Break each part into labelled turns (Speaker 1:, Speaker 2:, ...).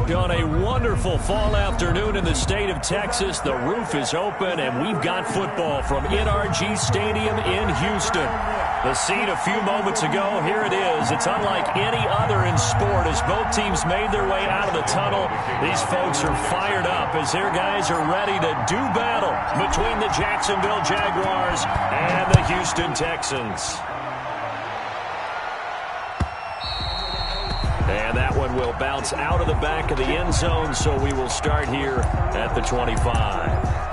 Speaker 1: On a wonderful fall afternoon in the state of Texas, the roof is open, and we've got football from NRG Stadium in Houston. The scene a few moments ago, here it is. It's unlike any other in sport as both teams made their way out of the tunnel. These folks are fired up as their guys are ready to do battle between the Jacksonville Jaguars and the Houston Texans. And that one will bounce out of the back of the end zone, so we will start here at the 25.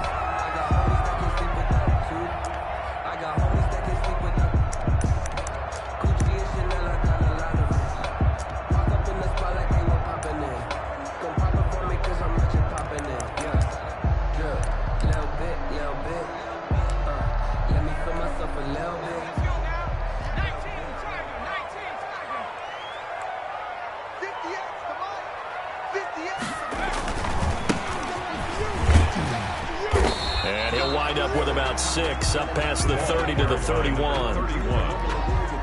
Speaker 1: Up past the 30 to the 31.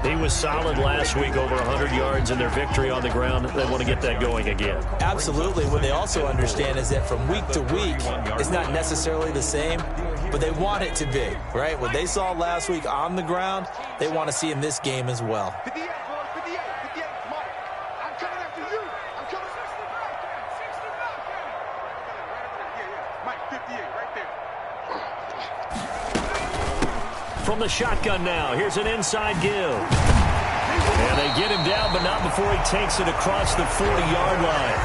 Speaker 1: He was solid last week, over 100 yards in their victory on the ground. They want to get that going again.
Speaker 2: Absolutely. What they also understand is that from week to week, it's not necessarily the same, but they want it to be, right? What they saw last week on the ground, they want to see in this game as well.
Speaker 1: From the shotgun now, here's an inside give. And they get him down, but not before he takes it across the 40-yard line.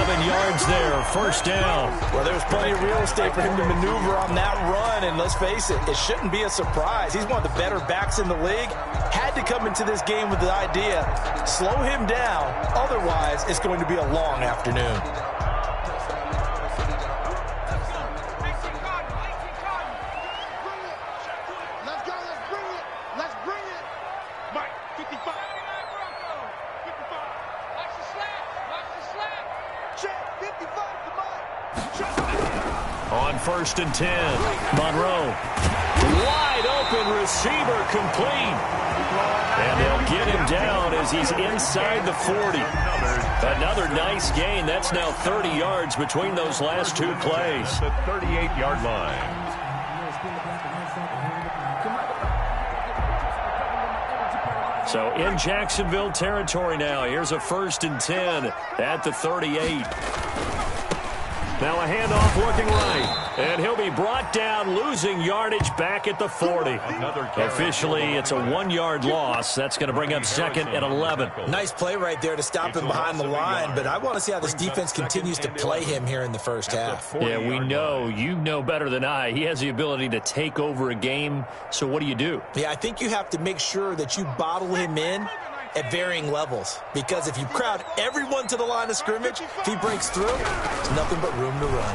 Speaker 1: 11 yards there, first down.
Speaker 2: Well, there's plenty of real estate for him to maneuver on that run, and let's face it, it shouldn't be a surprise. He's one of the better backs in the league. Had to come into this game with the idea, slow him down, otherwise it's going to be a long afternoon.
Speaker 1: First and 10. Monroe. Wide open receiver complete. And they'll get him down as he's inside the 40. Another nice gain. That's now 30 yards between those last two plays.
Speaker 3: The 38-yard line.
Speaker 1: So in Jacksonville territory now. Here's a first and 10 at the 38. Now a handoff looking right. And he'll be brought down, losing yardage back at the 40. Officially, it's a 1-yard loss. That's going to bring up second and 11.
Speaker 2: Nice play right there to stop him behind the line, but I want to see how this defense continues to play him here in the first half.
Speaker 1: Yeah, we know. You know better than I. He has the ability to take over a game. So what do?
Speaker 2: Yeah, I think you have to make sure that you bottle him in at varying levels, because if you crowd everyone to the line of scrimmage, if he breaks through, there's nothing but room to run.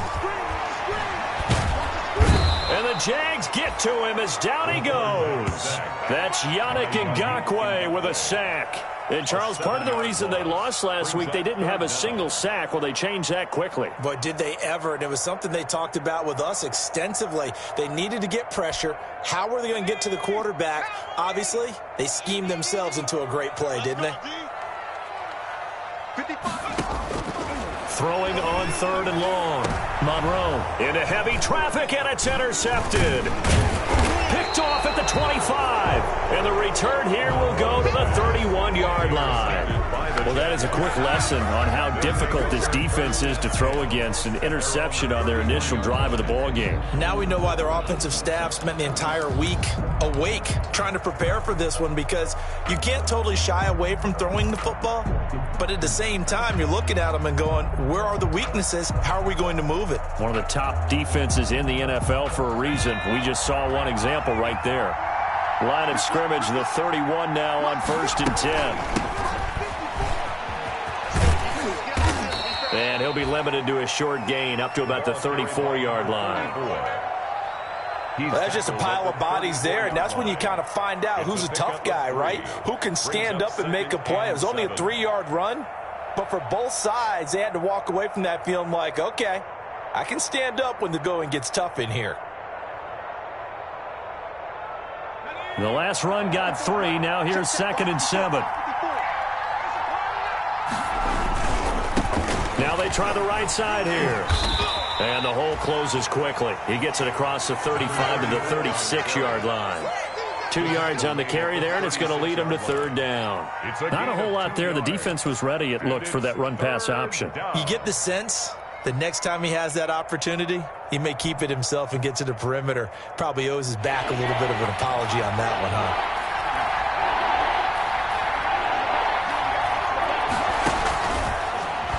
Speaker 1: And the Jags get to him as down he goes. That's Yannick Ngakoue with a sack. And, Charles, part of the reason they lost last week, they didn't have a single sack. Well, they changed that quickly.
Speaker 2: But did they ever? And it was something they talked about with us extensively. They needed to get pressure. How were they going to get to the quarterback? Obviously, they schemed themselves into a great play, didn't they?
Speaker 1: Throwing on third and long. Monroe into heavy traffic, and it's intercepted. Picked off at the 25. And the return here will go to the 31-yard line. Well, that is a quick lesson on how difficult this defense is to throw against. An interception on their initial drive of the ball game.
Speaker 2: Now we know why their offensive staff spent the entire week awake trying to prepare for this one, because you can't totally shy away from throwing the football, but at the same time you're looking at them and going, where are the weaknesses? How are we going to move it?
Speaker 1: One of the top defenses in the NFL for a reason. We just saw one example right there. Line of scrimmage, the 31 now on first and 10. And he'll be limited to a short gain up to about the 34-yard line.
Speaker 2: Well, that's just a pile of bodies there, and that's when you kind of find out who's a tough guy, right? Who can stand up and make a play. It was only a 3-yard run, but for both sides, they had to walk away from that feeling like, okay, I can stand up when the going gets tough in here.
Speaker 1: The last run got 3. Now here's second and 7. Now they try the right side here. And the hole closes quickly. He gets it across the 35 to the 36-yard line. 2 yards on the carry there, and it's going to lead him to third down. Not a whole lot there. The defense was ready, it looked, for that run-pass option.
Speaker 2: You get the sense that next time he has that opportunity, he may keep it himself and get to the perimeter. Probably owes his back a little bit of an apology on that one, huh?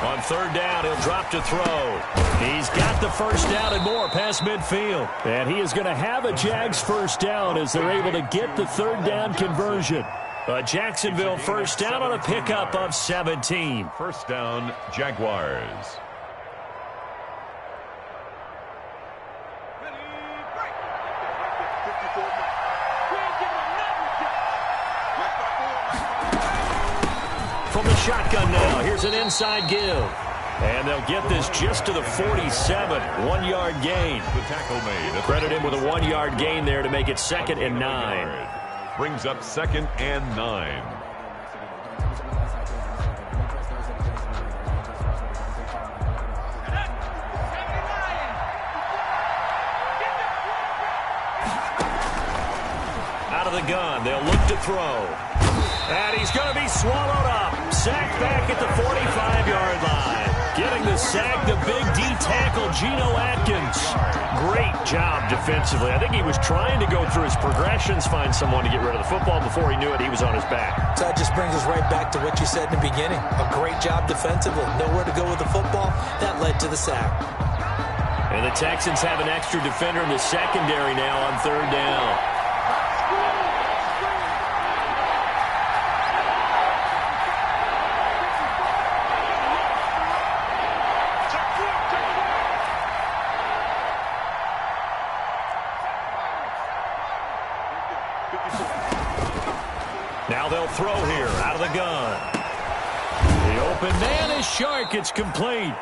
Speaker 1: On third down, he'll drop to throw. He's got the first down and more past midfield. And he is going to have a Jags first down as they're able to get the third down conversion. A Jacksonville first down on a pickup of 17.
Speaker 3: First down, Jaguars.
Speaker 1: From the shotgun now, here's an inside give. And they'll get this just to the 47, 1-yard gain.
Speaker 3: The tackle made.
Speaker 1: Credit him with a 1-yard gain there to make it 2nd and 9.
Speaker 3: Brings up 2nd and 9.
Speaker 1: Out of the gun, they'll look to throw. And he's going to be swallowed up. Sacked back at the 45-yard line. Getting the sack, the big D tackle, Geno Atkins. Great job defensively. I think he was trying to go through his progressions, find someone to get rid of the football. Before he knew it, he was on his back.
Speaker 2: So that just brings us right back to what you said in the beginning. A great job defensively. Nowhere to go with the football. That led to the sack.
Speaker 1: And the Texans have an extra defender in the secondary now on third down. Now they'll throw here out of the gun. The open man is Shark. It's complete.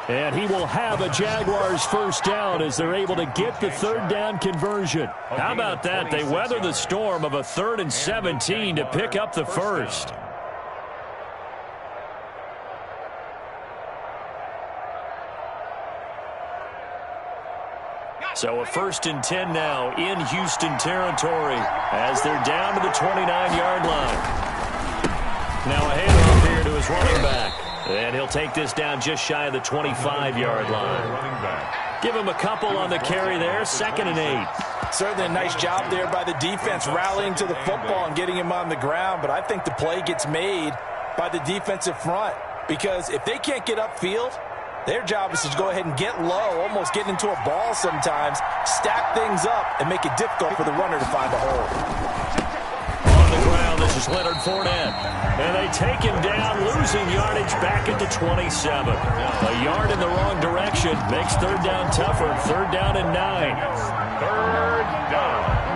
Speaker 1: And he will have a Jaguars first down as they're able to get the third down conversion. How about that? They weather the storm of a 3rd and 17 to pick up the first. So a 1st and 10 now in Houston territory as they're down to the 29-yard line. Now a handoff here to his running back. And he'll take this down just shy of the 25-yard line. Give him a couple on the carry there, 2nd and 8.
Speaker 2: Certainly a nice job there by the defense rallying to the football and getting him on the ground. But I think the play gets made by the defensive front because if they can't get upfield, their job is to go ahead and get low, almost get into a ball sometimes, stack things up, and make it difficult for the runner to find a hole.
Speaker 1: On the ground, this is Leonard Fournette. And they take him down, losing yardage back at the 27. A yard in the wrong direction makes third down tougher. 3rd down and 9.
Speaker 3: 3rd down.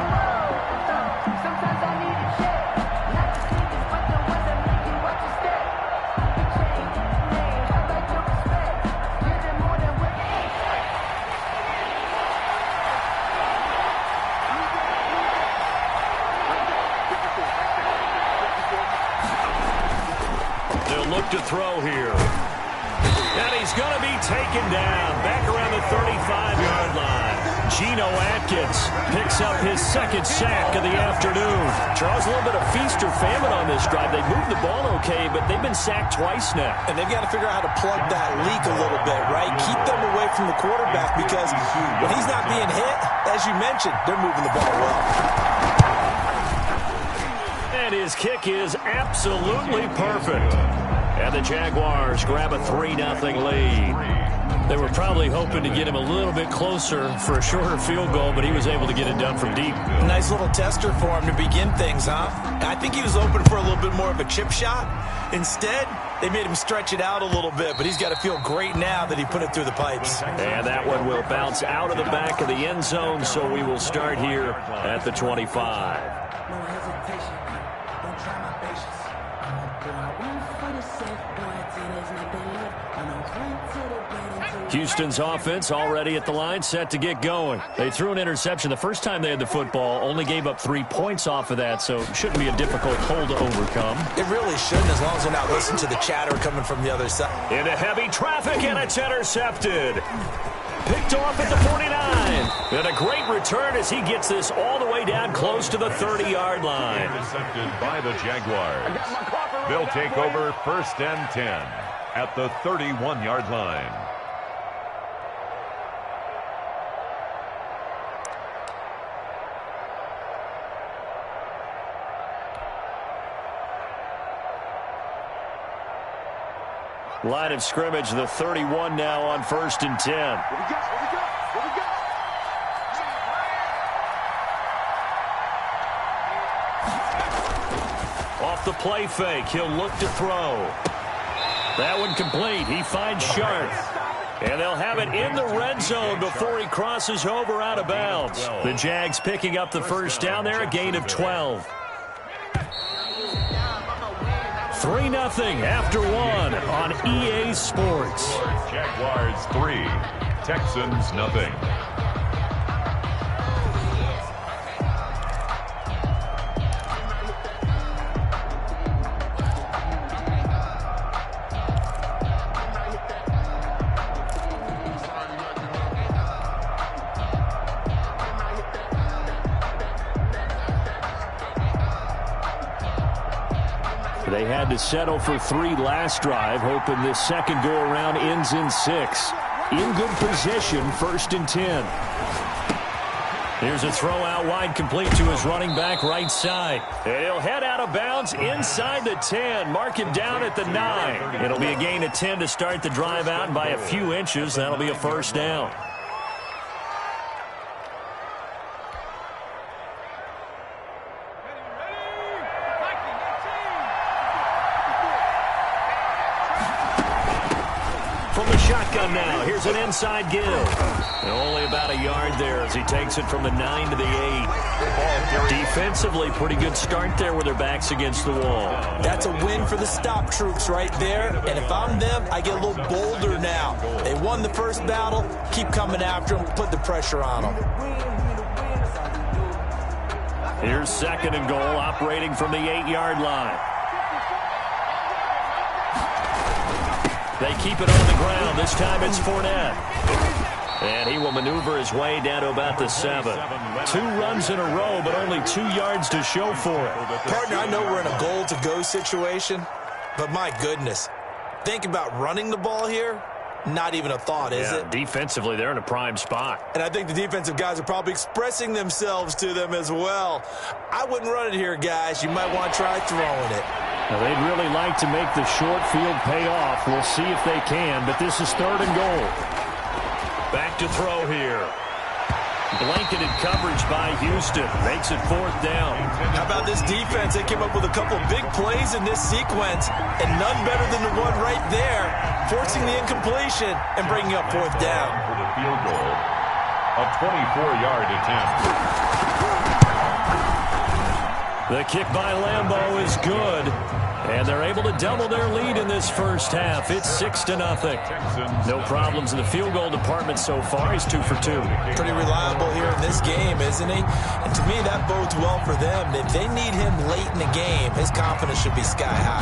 Speaker 1: To throw here. And he's going to be taken down back around the 35-yard line. Geno Atkins picks up his 2nd sack of the afternoon. Charles, a little bit of feast or famine on this drive. They moved the ball okay, but they've been sacked twice now.
Speaker 2: And they've got to figure out how to plug that leak a little bit, right? Keep them away from the quarterback because when he's not being hit, as you mentioned, they're moving the ball well.
Speaker 1: And his kick is absolutely perfect. And the Jaguars grab a 3-0 lead. They were probably hoping to get him a little bit closer for a shorter field goal, but he was able to get it done from deep.
Speaker 2: Nice little tester for him to begin things, huh? I think he was open for a little bit more of a chip shot. Instead, they made him stretch it out a little bit, but he's got to feel great now that he put it through the pipes.
Speaker 1: And that one will bounce out of the back of the end zone, so we will start here at the 25.
Speaker 4: No hesitation. Don't try my patience.
Speaker 1: Houston's offense already at the line, set to get going. They threw an interception the first time they had the football, only gave up 3 points off of that, so it shouldn't be a difficult hole to overcome.
Speaker 2: It really shouldn't, as long as they're not listening to the chatter coming from the other side.
Speaker 1: Into heavy traffic, and it's intercepted. Picked off at the 49. And a great return as he gets this all the way down close to the 30-yard line.
Speaker 3: Intercepted by the Jaguars. They'll take over 1st and 10 at the 31-yard line.
Speaker 1: Line of scrimmage, the 31 now on 1st and 10. Off the play fake, he'll look to throw. That one complete. He finds Sharp. And they'll have it in the red zone before he crosses over out of bounds. The Jags picking up the first down there, a gain of 12. 3-0 after 1 on EA Sports.
Speaker 3: Jaguars 3, Texans nothing.
Speaker 1: They had to settle for 3 last drive, hoping this second go-around ends in 6. In good position, 1st and 10. Here's a throw out wide, complete to his running back right side. And he'll head out of bounds inside the 10. Mark him down at the 9. It'll be a gain of 10 to start the drive out, and by a few inches, that'll be a first down. Shotgun now. Here's an inside give. And only about a yard there as he takes it from the 9 to the 8. Defensively, pretty good start there with their backs against the wall.
Speaker 2: That's a win for the stop troops right there. And if I'm them, I get a little bolder now. They won the first battle. Keep coming after them. Put the pressure on them.
Speaker 1: Here's 2nd and goal, operating from the 8-yard line. They keep it on the ground. This time it's Fournette. And he will maneuver his way down to about the 7. 2 runs in a row, but only 2 yards to show for it.
Speaker 2: Partner, I know we're in a goal-to-go situation, but my goodness. Think about running the ball here. Not even a thought, is it?
Speaker 1: Defensively, they're in a prime spot.
Speaker 2: And I think the defensive guys are probably expressing themselves to them as well. I wouldn't run it here, guys. You might want to try throwing it.
Speaker 1: Now, they'd really like to make the short field pay off. We'll see if they can, but this is 3rd and goal. Back to throw here. Blanketed coverage by Houston. Makes it 4th down.
Speaker 2: How about this defense? They came up with a couple of big plays in this sequence, and none better than the one right there, forcing the incompletion and bringing up 4th down.
Speaker 3: For the field goal, a 24-yard attempt.
Speaker 1: The kick by Lambeau is good, and they're able to double their lead in this first half. It's 6-0. No problems in the field goal department so far. He's 2 for 2.
Speaker 2: Pretty reliable here in this game, isn't he? And to me, that bodes well for them. If they need him late in the game, his confidence should be sky high.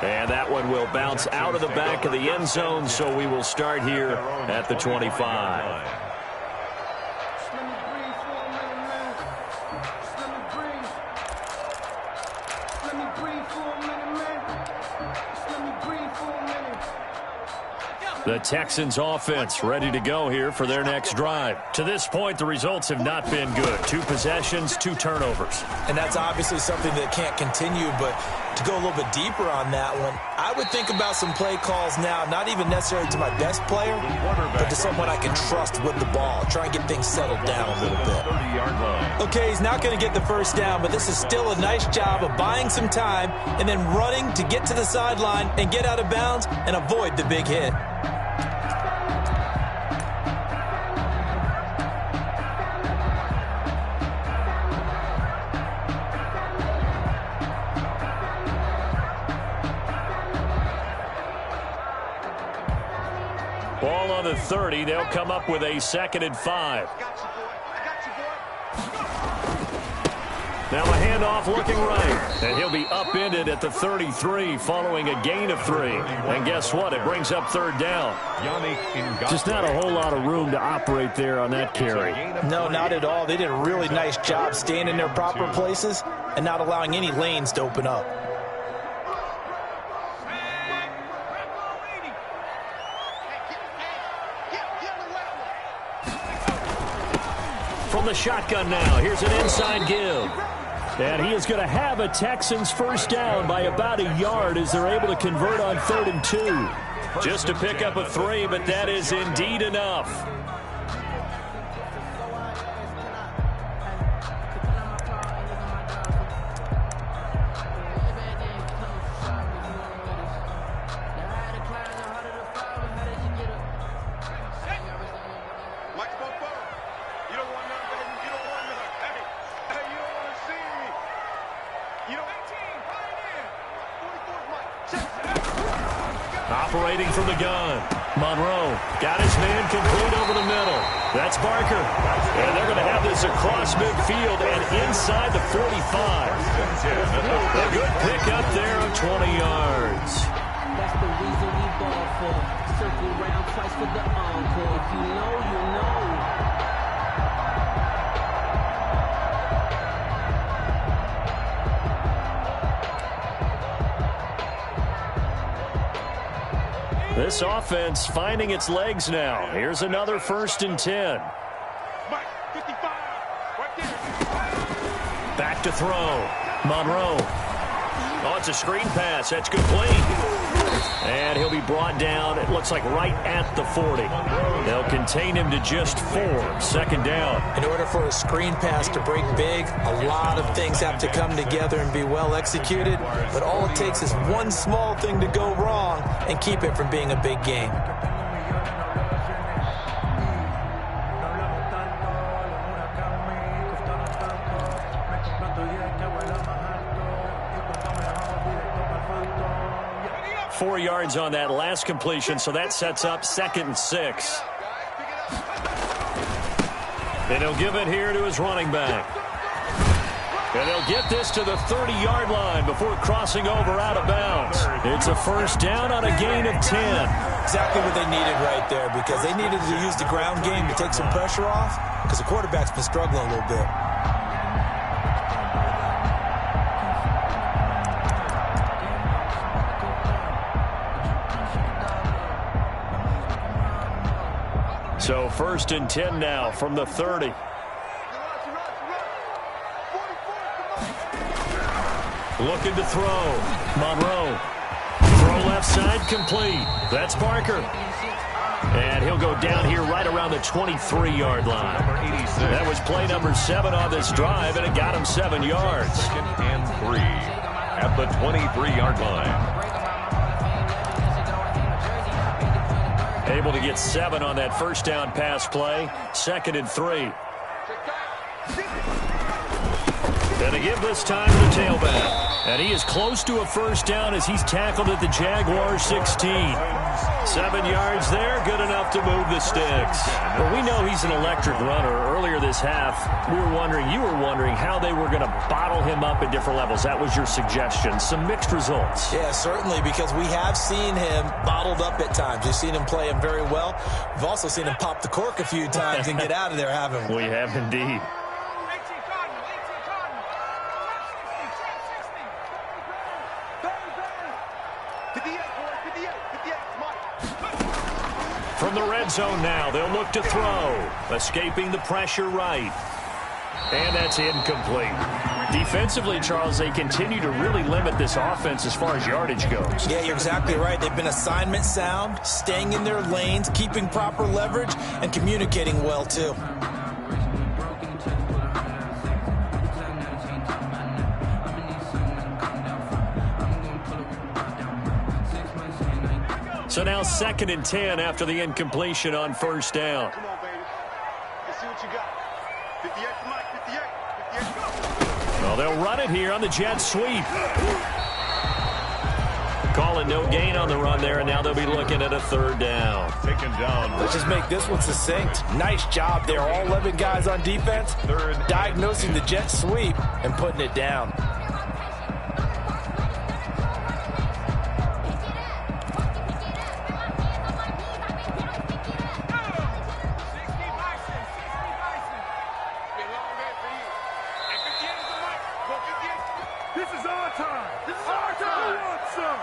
Speaker 1: And that one will bounce out of the back of the end zone, so we will start here at the 25. The Texans offense ready to go here for their next drive. To this point, the results have not been good. 2 possessions, 2 turnovers.
Speaker 2: And that's obviously something that can't continue, but to go a little bit deeper on that one, I would think about some play calls now, not even necessarily to my best player, but to someone I can trust with the ball. Try and get things settled down a little bit. Okay, he's not going to get the first down, but this is still a nice job of buying some time and then running to get to the sideline and get out of bounds and avoid the big hit.
Speaker 1: Ball on the 30. They'll come up with a 2nd and 5. Now a handoff looking right. And he'll be upended at the 33 following a gain of 3. And guess what? It brings up 3rd down. Just not a whole lot of room to operate there on that carry.
Speaker 2: No, not at all. They did a really nice job staying in their proper places and not allowing any lanes to open up.
Speaker 1: From the shotgun now, here's an inside give. And he is going to have a Texans first down by about a yard as they're able to convert on 3rd and 2. Just to pick up a 3, but that is indeed enough. Operating from the gun. Monroe got his man complete over the middle. That's Barker. And they're going to have this across midfield and inside the 45. A good pick up there of 20 yards.
Speaker 4: That's the reason we ball for. Circle round twice for the encore. If you know, you know.
Speaker 1: This offense finding its legs now. Here's another 1st and 10. Back to throw. Monroe. Oh, it's a screen pass. That's complete. And he'll be brought down, it looks like, right at the 40. They'll contain him to just 4. 2nd down.
Speaker 2: In order for a screen pass to break big, a lot of things have to come together and be well executed. But all it takes is one small thing to go wrong and keep it from being a big game.
Speaker 1: Four yards on that last completion, so that sets up 2nd and 6. And he'll give it here to his running back. And they'll get this to the 30-yard line before crossing over out of bounds. It's a first down on a gain of 10.
Speaker 2: Exactly what they needed right there, because they needed to use the ground game to take some pressure off, because the quarterback's been struggling a little bit.
Speaker 1: So 1st and 10 now from the 30. Looking to throw. Monroe. Throw left side complete. That's Barker. And he'll go down here right around the 23-yard line. That was play number 7 on this drive, and it got him 7 yards.
Speaker 3: 2nd and 3 at the 23-yard line.
Speaker 1: Able to get 7 on that first down pass play. 2nd and 3. And to give this time to the tailback. And he is close to a first down as he's tackled at the Jaguars 16. 7 yards there, good enough to move the sticks. Well, we know he's an electric runner. Earlier this half, you were wondering how they were going to bottle him up at different levels. That was your suggestion. Some mixed results.
Speaker 2: Yeah, certainly, because we have seen him bottled up at times. We've seen him play him very well. We've also seen him pop the cork a few times and get out of there, haven't we?
Speaker 1: We have indeed. From the red zone now, they'll look to throw. Escaping the pressure right. And that's incomplete. Defensively, Charles, they continue to really limit this offense as far as yardage goes.
Speaker 2: Yeah, you're exactly right. They've been assignment sound, staying in their lanes, keeping proper leverage, and communicating well, too.
Speaker 1: So now 2nd and 10 after the incompletion on first down.
Speaker 5: Come on, baby. Let's see what you got. 58 to Mike, 58.
Speaker 1: Well, they'll run it here on the jet sweep. Call it no gain on the run there, and now they'll be looking at a third down.
Speaker 3: Taken down.
Speaker 2: Let's just make this one succinct. Nice job there. All 11 guys on defense diagnosing the jet sweep and putting it down.
Speaker 5: This is our time. This is our time. Who wants some?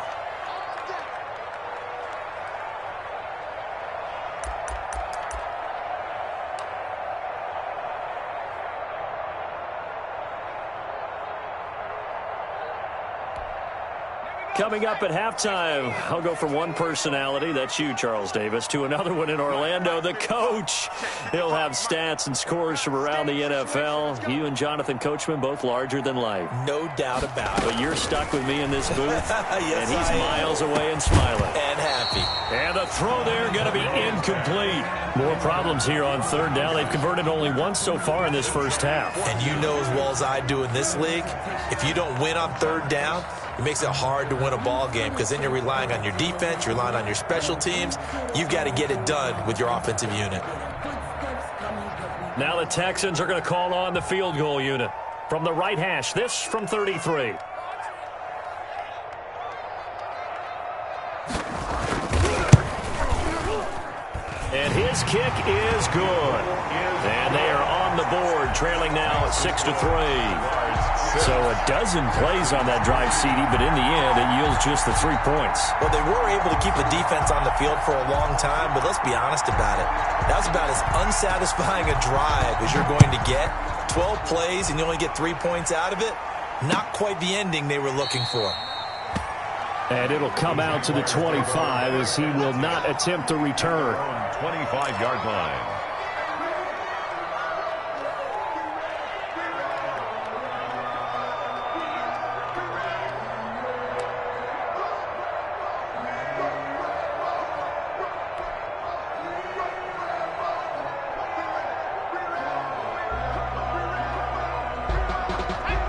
Speaker 1: Coming up at halftime, I'll go from one personality, that's you, Charles Davis, to another one in Orlando, the coach. He'll have stats and scores from around the NFL. You and Jonathan Coachman, both larger than life.
Speaker 2: No doubt about it.
Speaker 1: But you're stuck with me in this booth,
Speaker 2: yes,
Speaker 1: and he's miles away and smiling.
Speaker 2: And happy.
Speaker 1: And the throw there going to be incomplete. More problems here on third down. They've converted only once so far in this first half.
Speaker 2: And you know as well as I do in this league, if you don't win on third down, it makes it hard to win a ball game because then you're relying on your defense, you're relying on your special teams. You've got to get it done with your offensive unit.
Speaker 1: Now the Texans are going to call on the field goal unit. From the right hash, this from 33. And his kick is good. And they are on the board, trailing now at 6-3. So a dozen plays on that drive, CD, but in the end, it yields just the 3 points.
Speaker 2: Well, they were able to keep the defense on the field for a long time, but let's be honest about it. That was about as unsatisfying a drive as you're going to get. 12 plays, and you only get 3 points out of it. Not quite the ending they were looking for.
Speaker 1: And it'll come out to the 25 as he will not attempt to return.
Speaker 3: 25-yard line.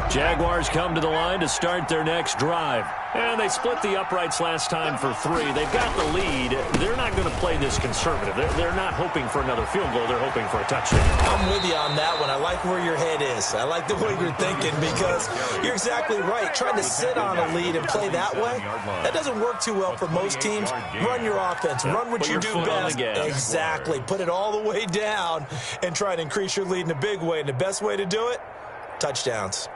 Speaker 1: Jaguars come to the line to start their next drive. And they split the uprights last time for 3. They've got the lead. They're not going to play this conservative. They're not hoping for another field goal. They're hoping for a touchdown.
Speaker 2: I'm with you on that one. I like where your head is. I like the way you're thinking because you're exactly right. Trying to sit on a lead and play that way, that doesn't work too well for most teams. Run your offense. Run what you do best. Exactly. Put it all the way down and try to increase your lead in a big way. And the best way to do it, touchdowns.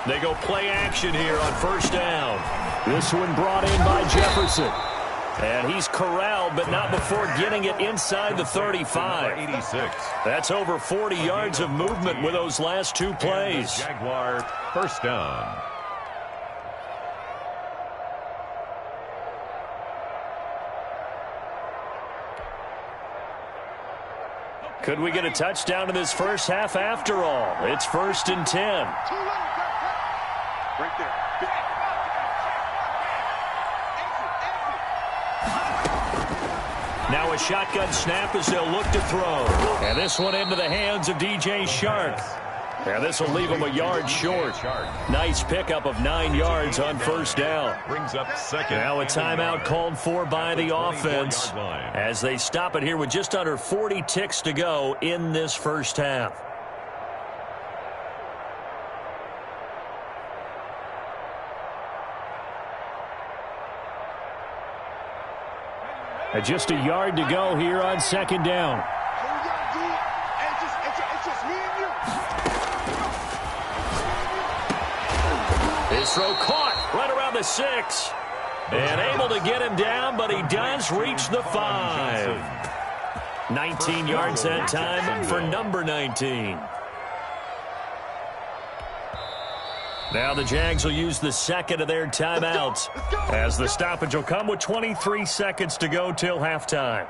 Speaker 1: They go play action here on first down. This one brought in by Jefferson. And he's corralled, but not before getting it inside the 35.
Speaker 3: 86.
Speaker 1: That's over 40 yards of movement with those last 2 plays.
Speaker 3: Jaguar first down.
Speaker 1: Could we get a touchdown in this first half after all? It's 1st and 10.
Speaker 5: Right there.
Speaker 1: Now a shotgun snap as they'll look to throw. And this one into the hands of DJ Shark. And this will leave him a yard short. Nice pickup of 9 yards on first down.
Speaker 3: Brings up second.
Speaker 1: Now a timeout called for by the offense as they stop it here with just under 40 ticks to go in this first half. And just a yard to go here on second down. His throw caught right around the 6. And able to get him down, but he does reach the 5. 19 yards that time for number 19. Now the Jags will use the second of their timeouts as the stoppage will come with 23 seconds to go till halftime.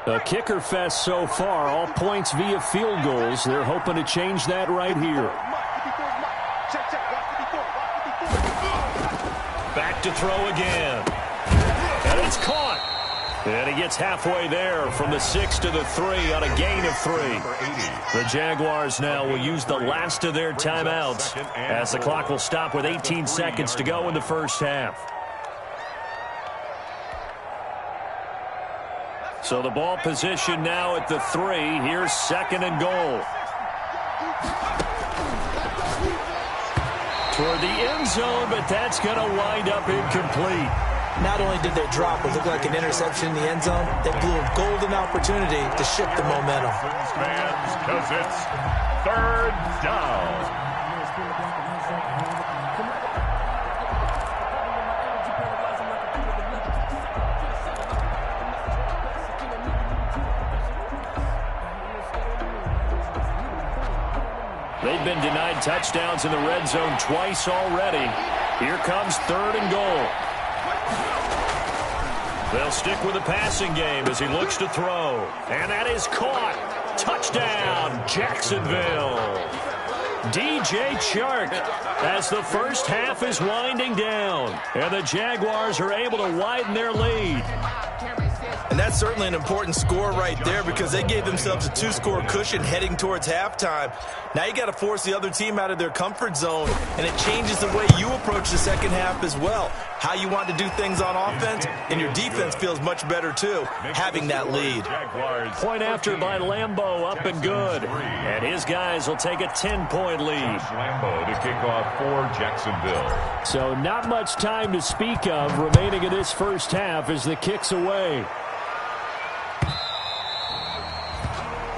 Speaker 1: A kicker fest so far, all points via field goals. They're hoping to change that right here. to throw again. And it's caught. And he gets halfway there from the 6 to the 3 on a gain of 3. The Jaguars now will use the last of their timeouts as the clock will stop with 18 seconds to go in the first half. So the ball position now at the 3. Here's 2nd and goal. Toward the end zone, but that's going to wind up incomplete.
Speaker 2: Not only did they drop what looked like an interception in the end zone, they blew a golden opportunity to shift the momentum.
Speaker 3: Fans, because it's 3rd down.
Speaker 1: They've been denied touchdowns in the red zone twice already. Here comes 3rd and goal. They'll stick with the passing game as he looks to throw. And that is caught. Touchdown, Jacksonville. DJ Chark as the first half is winding down. And the Jaguars are able to widen their lead.
Speaker 2: And that's certainly an important score right there because they gave themselves a 2-score cushion heading towards halftime. Now you got to force the other team out of their comfort zone, and it changes the way you approach the second half as well. How you want to do things on offense, and your defense feels much better too, having that lead.
Speaker 1: Point after by Lambeau, up and good. And his guys will take a 10-point lead.
Speaker 3: Lambeau to kick off for Jacksonville.
Speaker 1: So not much time to speak of remaining in this first half as the kick's away.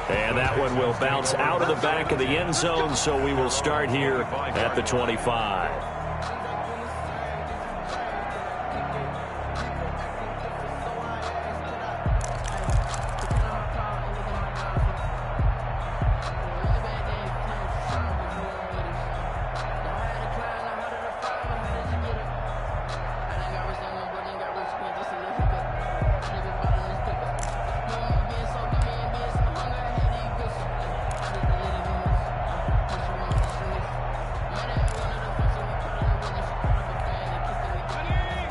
Speaker 1: And that one will bounce out of the back of the end zone, so we will start here at the 25.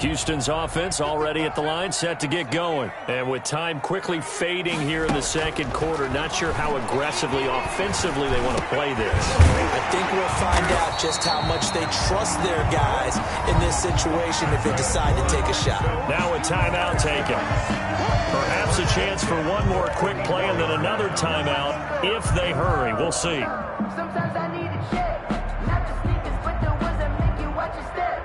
Speaker 1: Houston's offense already at the line, set to get going. And with time quickly fading here in the second quarter, not sure how aggressively, offensively they want to play this.
Speaker 2: I think we'll find out just how much they trust their guys in this situation if they decide to take a shot.
Speaker 1: Now a timeout taken. Perhaps a chance for one more quick play and then another timeout if they hurry. We'll see.
Speaker 6: Sometimes I need a check, not just sneakers, but the ones that make you watch your step.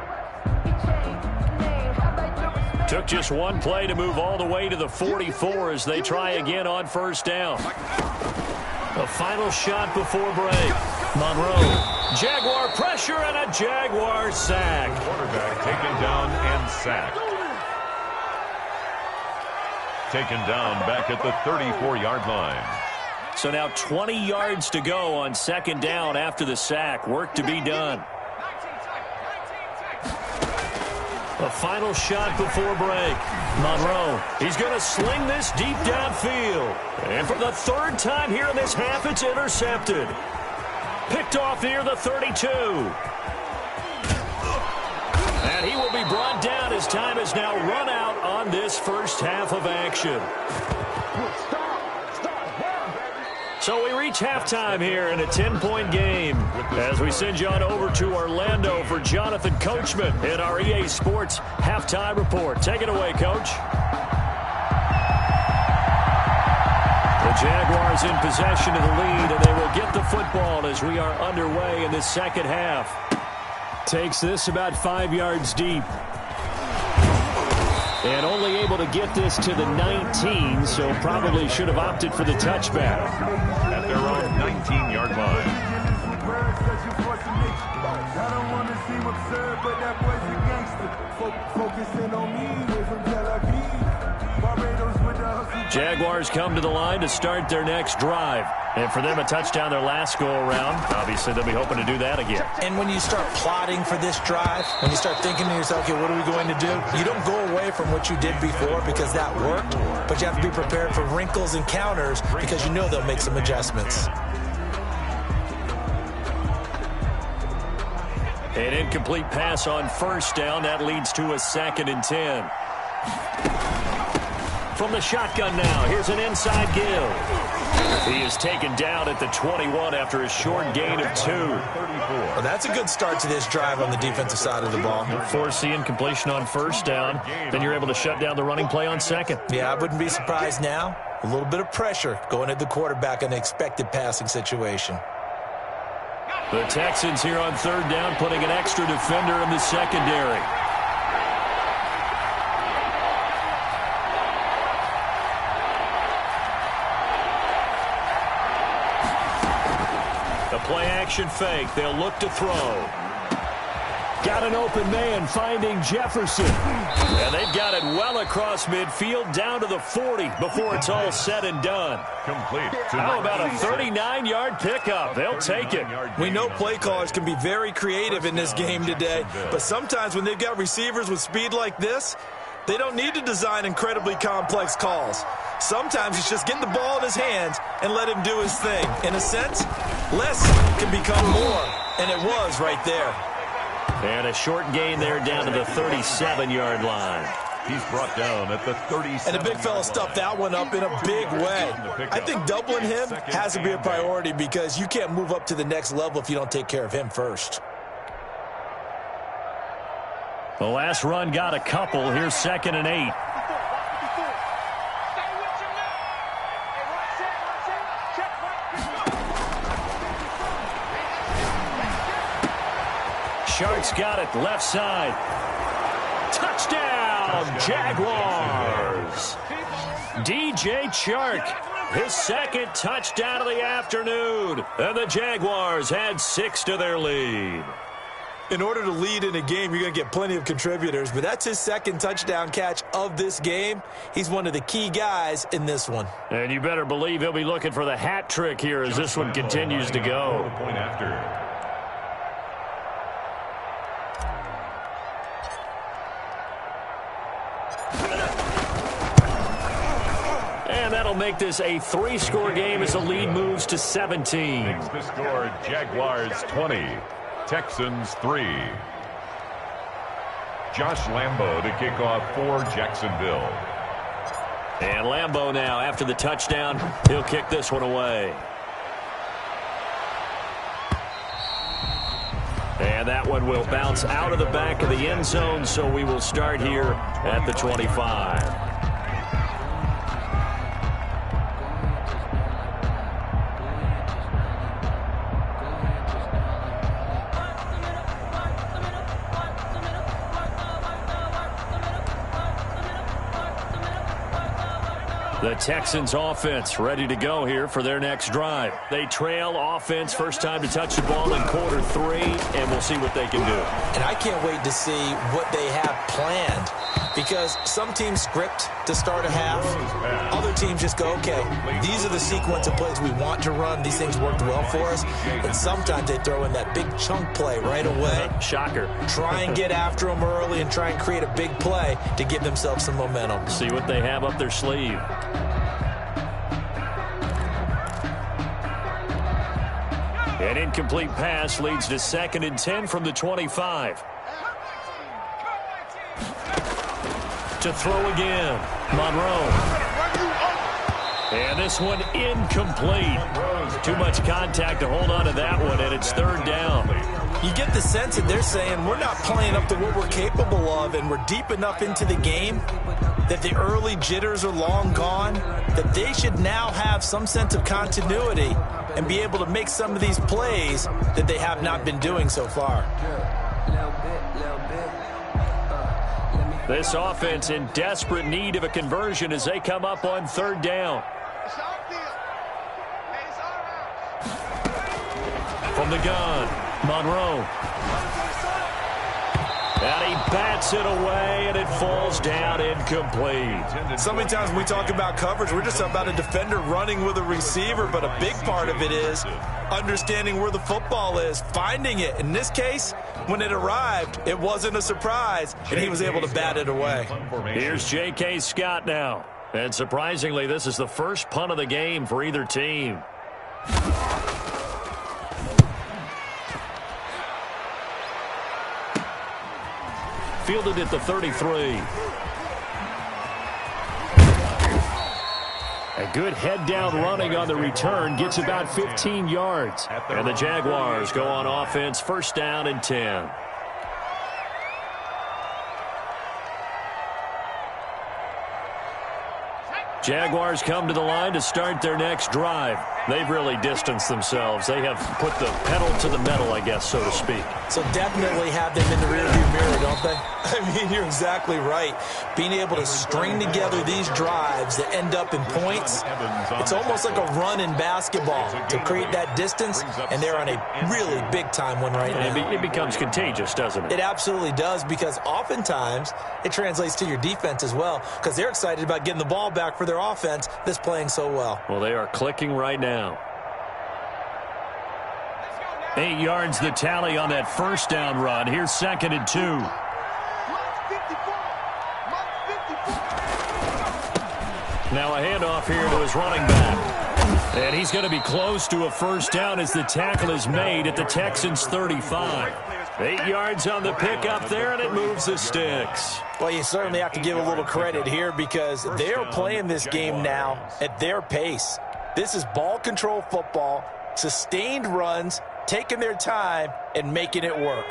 Speaker 1: Took just one play to move all the way to the 44 as they try again on first down. A final shot before break. Monroe. Jaguar pressure and a Jaguar sack.
Speaker 3: Quarterback taken down and sacked. Taken down back at the 34-yard line.
Speaker 1: So now 20 yards to go on second down after the sack. Work to be done. A final shot before break. Monroe, he's going to sling this deep downfield. And for the 3rd time here in this half, it's intercepted. Picked off near the 32. And he will be brought down as time has now run out on this first half of action. So we reach halftime here in a 10-point game as we send you on over to Orlando for Jonathan Coachman in our EA Sports Halftime Report. Take it away, Coach. The Jaguars in possession of the lead, and they will get the football as we are underway in the second half. Takes this about 5 yards deep. And only able to get this to the 19, so probably should have opted for the touchback.
Speaker 3: At their own 19-yard line.
Speaker 1: Jaguars come to the line to start their next drive. And for them, a touchdown their last go-around. Obviously, they'll be hoping to do that again.
Speaker 2: And when you start plotting for this drive, when you start thinking to yourself, okay, what are we going to do? You don't go away from what you did before because that worked, but you have to be prepared for wrinkles and counters because you know they'll make some adjustments.
Speaker 1: An incomplete pass on first down. That leads to a 2nd and 10. From the shotgun now, here's an inside give. He is taken down at the 21 after a short gain of 2.
Speaker 2: Well, that's a good start to this drive on the defensive side of the ball.
Speaker 1: Force the incompletion on first down. Then you're able to shut down the running play on second.
Speaker 2: Yeah, I wouldn't be surprised now. A little bit of pressure going at the quarterback in an expected passing situation.
Speaker 1: The Texans here on third down, putting an extra defender in the secondary. The play-action fake. They'll look to throw. Got an open man finding Jefferson. And they've got it well across midfield down to the 40 before it's all said and done.
Speaker 3: Complete.
Speaker 1: How about a 39-yard pickup? They'll take it.
Speaker 2: We know play callers can be very creative in this game today, but sometimes when they've got receivers with speed like this, they don't need to design incredibly complex calls. Sometimes it's just get the ball in his hands and let him do his thing. In a sense, less can become more, and it was right there.
Speaker 1: And a short gain there down to the 37-yard line.
Speaker 3: He's brought down at the 37.
Speaker 2: And the big fella stuffed that one up in a big way. I think doubling him has to be a priority because you can't move up to the next level if you don't take care of him first.
Speaker 1: The last run got a couple. Here's 2nd and 8. Chark's got it left side. Touchdown, Jaguars. DJ Chark, his 2nd touchdown of the afternoon. And the Jaguars add 6 to their lead.
Speaker 2: In order to lead in a game, you're going to get plenty of contributors, but that's his 2nd touchdown catch of this game. He's one of the key guys in this one.
Speaker 1: And you better believe he'll be looking for the hat trick here as this one continues to go.
Speaker 3: Point after.
Speaker 1: And that'll make this a 3-score game as the lead moves to 17.
Speaker 3: Makes the score Jaguars 20, Texans 3. Josh Lambo to kick off for Jacksonville.
Speaker 1: And Lambo now, after the touchdown, he'll kick this one away. And that one will bounce out of the back of the end zone, so we will start here at the 25. The Texans offense ready to go here for their next drive. They trail offense, first time to touch the ball in quarter 3, and we'll see what they can do.
Speaker 2: And I can't wait to see what they have planned because some teams script to start a half. Other teams just go, okay, these are the sequence of plays we want to run. These things worked well for us. And sometimes they throw in that big chunk play right away.
Speaker 1: Shocker.
Speaker 2: Try and get after them early and try and create a big play to give themselves some momentum.
Speaker 1: See what they have up their sleeve. An incomplete pass leads to 2nd and 10 from the 25. To throw again, Monroe. And this one incomplete. Too much contact to hold on to that one, and it's 3rd down.
Speaker 2: You get the sense that they're saying we're not playing up to what we're capable of, and we're deep enough into the game that the early jitters are long gone, that they should now have some sense of continuity and be able to make some of these plays that they have not been doing so far.
Speaker 1: This offense in desperate need of a conversion as they come up on 3rd down. From the gun, Monroe. And he bats it away, and it falls down incomplete.
Speaker 2: So many times when we talk about coverage, we're just about a defender running with a receiver, but a big part of it is understanding where the football is, finding it. In this case, when it arrived, it wasn't a surprise, and he was able to bat it away.
Speaker 1: Here's J.K. Scott now. And surprisingly, this is the first punt of the game for either team. fielded at the 33. A good head-down running on the return gets about 15 yards. And the Jaguars go on offense, first down and 10. Jaguars come to the line to start their next drive. They've really distanced themselves. They have put the pedal to the metal, I guess, so to speak.
Speaker 2: So definitely have them in the rearview mirror, don't they? I mean, you're exactly right. Being able to string together these drives that end up in points, it's almost like a run in basketball to create that distance, and they're on a really big-time one right now.
Speaker 1: It becomes contagious, doesn't it?
Speaker 2: It absolutely does, because oftentimes it translates to your defense as well, because they're excited about getting the ball back for their offense that's playing so well.
Speaker 1: Well, they are clicking right now. 8 yards the tally on that first down run. Here's 2nd and 2. Now a handoff here to his running back. And he's going to be close to a first down as the tackle is made at the Texans' 35. 8 yards on the pickup there, and it moves the sticks.
Speaker 2: Well, you certainly have to give a little credit here because they're playing this game now at their pace. This is ball control football, sustained runs, taking their time and making it work.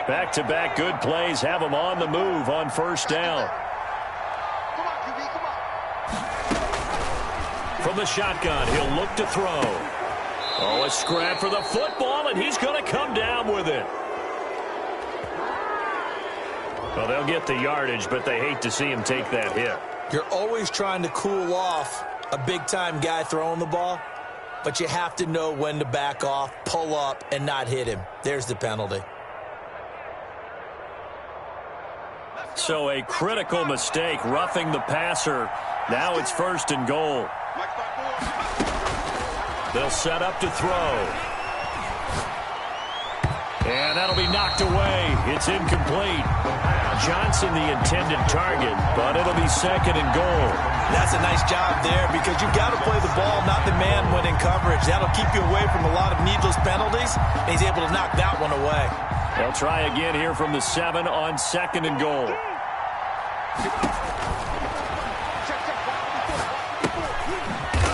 Speaker 1: Back-to-back good plays have them on the move on first down. From the shotgun, he'll look to throw. Oh, a scrap for the football, and he's going to come down with it. Well, they'll get the yardage, but they hate to see him take that hit.
Speaker 2: You're always trying to cool off a big-time guy throwing the ball, but you have to know when to back off, pull up, and not hit him. There's the penalty.
Speaker 1: So a critical mistake, roughing the passer. Now it's 1st and goal. They'll set up to throw. And that'll be knocked away. It's incomplete. Johnson the intended target, but it'll be 2nd and goal.
Speaker 2: That's a nice job there because you've got to play the ball, not the man when in coverage. That'll keep you away from a lot of needless penalties, and he's able to knock that one away.
Speaker 1: They'll try again here from the 7 on 2nd and goal.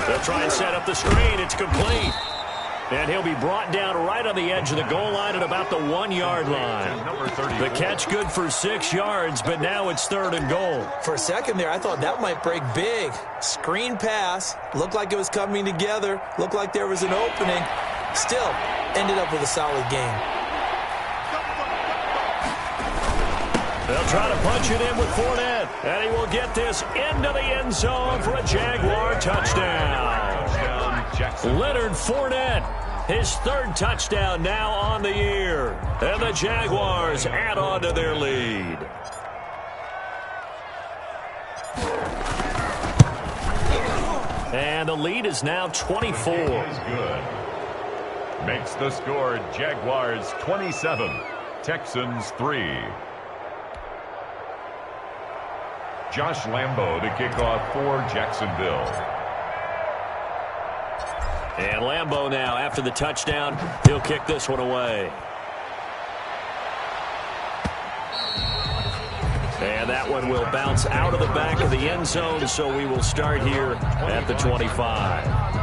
Speaker 1: They'll try and set up the screen. It's complete. And he'll be brought down right on the edge of the goal line at about the 1-yard line. The catch good for 6 yards, but now it's 3rd and goal.
Speaker 2: For a second there, I thought that might break big. Screen pass. Looked like it was coming together. Looked like there was an opening. Still, ended up with a solid game.
Speaker 1: They'll try to punch it in with Fournette. And he will get this into the end zone for a Jaguar touchdown. Leonard Fournette, his 3rd touchdown now on the year. And the Jaguars add on to their lead. And the lead is now 24.
Speaker 3: Good. Makes the score Jaguars 27, Texans 3. Josh Lambo to kick off for Jacksonville.
Speaker 1: And Lambo now, after the touchdown, he'll kick this one away. And that one will bounce out of the back of the end zone, so we will start here at the 25.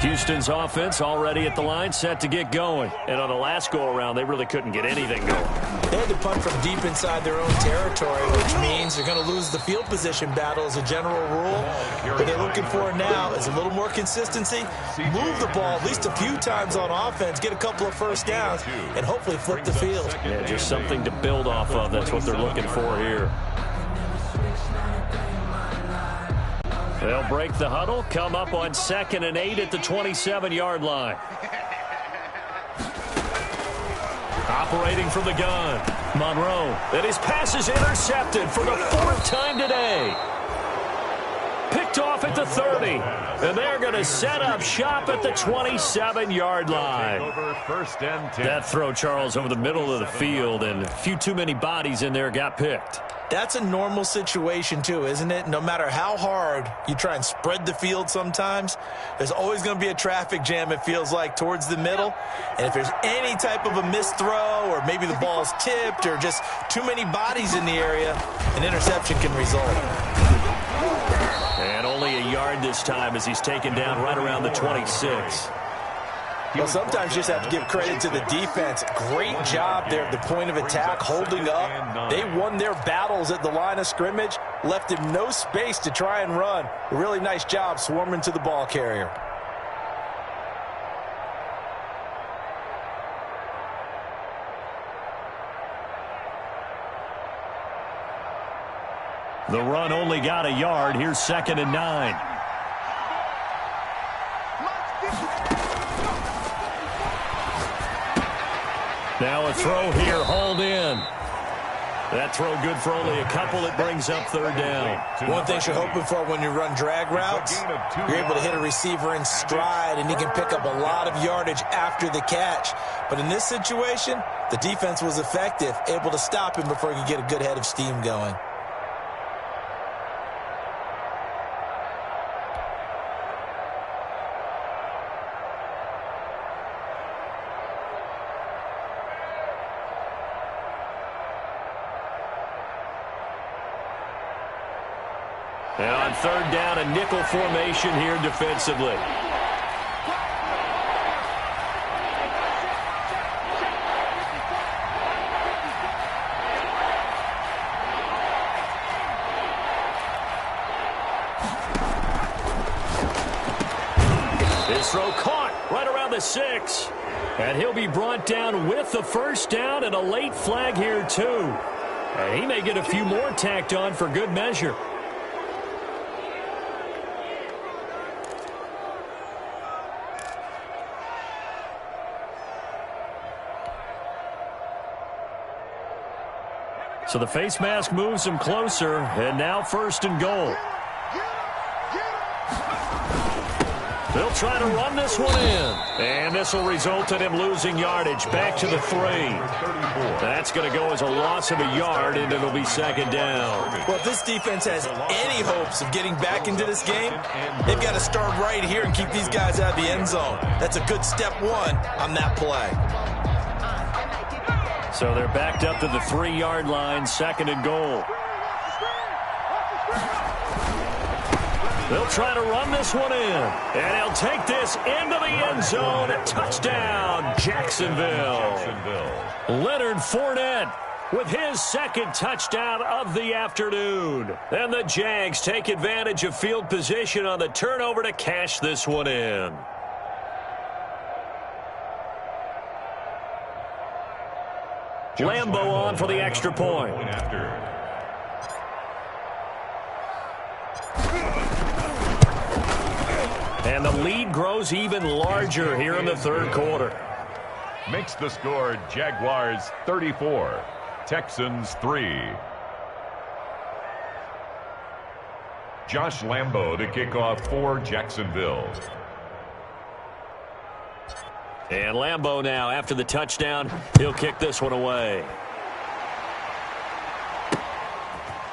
Speaker 1: Houston's offense already at the line, set to get going. And on the last go-around, they really couldn't get anything going.
Speaker 2: They had to punt from deep inside their own territory, which means they're going to lose the field position battle as a general rule. What they're looking for now is a little more consistency, move the ball at least a few times on offense, get a couple of first downs, and hopefully flip the field.
Speaker 1: Yeah, just something to build off of. That's what they're looking for here. They'll break the huddle, come up on 2nd and 8 at the 27-yard line. Operating from the gun. Monroe, and his pass is intercepted for the 4th time today. Picked off at the 30, and they're going to set up shop at the 27-yard line.
Speaker 3: First and 10.
Speaker 1: That throw, Charles, over the middle of the field, and a few too many bodies in there got picked.
Speaker 2: That's a normal situation, too, isn't it? No matter how hard you try and spread the field sometimes, there's always going to be a traffic jam, it feels like, towards the middle. And if there's any type of a missed throw or maybe the ball's tipped or just too many bodies in the area, an interception can result.
Speaker 1: And only a yard this time as he's taken down right around the 26.
Speaker 2: Well, sometimes you just have to give credit to the defense. Great job there at the point of attack, holding up. They won their battles at the line of scrimmage, left him no space to try and run. A really nice job swarming to the ball carrier.
Speaker 1: The run only got a yard. Here's 2nd and 9. Now a throw here, hauled in. That throw good for only a couple. It brings up 3rd down.
Speaker 2: One thing you're hoping for when you run drag routes, you're able to hit a receiver in stride, and he can pick up a lot of yardage after the catch. But in this situation, the defense was effective, able to stop him before he could get a good head of steam going.
Speaker 1: And on 3rd down, a nickel formation here defensively. This throw caught right around the 6. And he'll be brought down with the 1st down and a late flag here too. And he may get a few more tacked on for good measure. So the face mask moves him closer, and now 1st and goal. They'll try to run this one in. And this will result in him losing yardage back to the 3. That's going to go as a loss of a yard, and it'll be 2nd down.
Speaker 2: Well, if this defense has any hopes of getting back into this game, they've got to start right here and keep these guys out of the end zone. That's a good step 1 on that play.
Speaker 1: So they're backed up to the 3-yard line, 2nd and goal. They'll try to run this one in. And he'll take this into the end zone. Touchdown, Jacksonville. Leonard Fournette with his 2nd touchdown of the afternoon. And the Jags take advantage of field position on the turnover to cash this one in. Lambo on for the extra point. And the lead grows even larger here in the 3rd quarter.
Speaker 3: Makes the score Jaguars 34, Texans 3. Josh Lambo to kick off for Jacksonville.
Speaker 1: And Lambo now, after the touchdown, he'll kick this one away.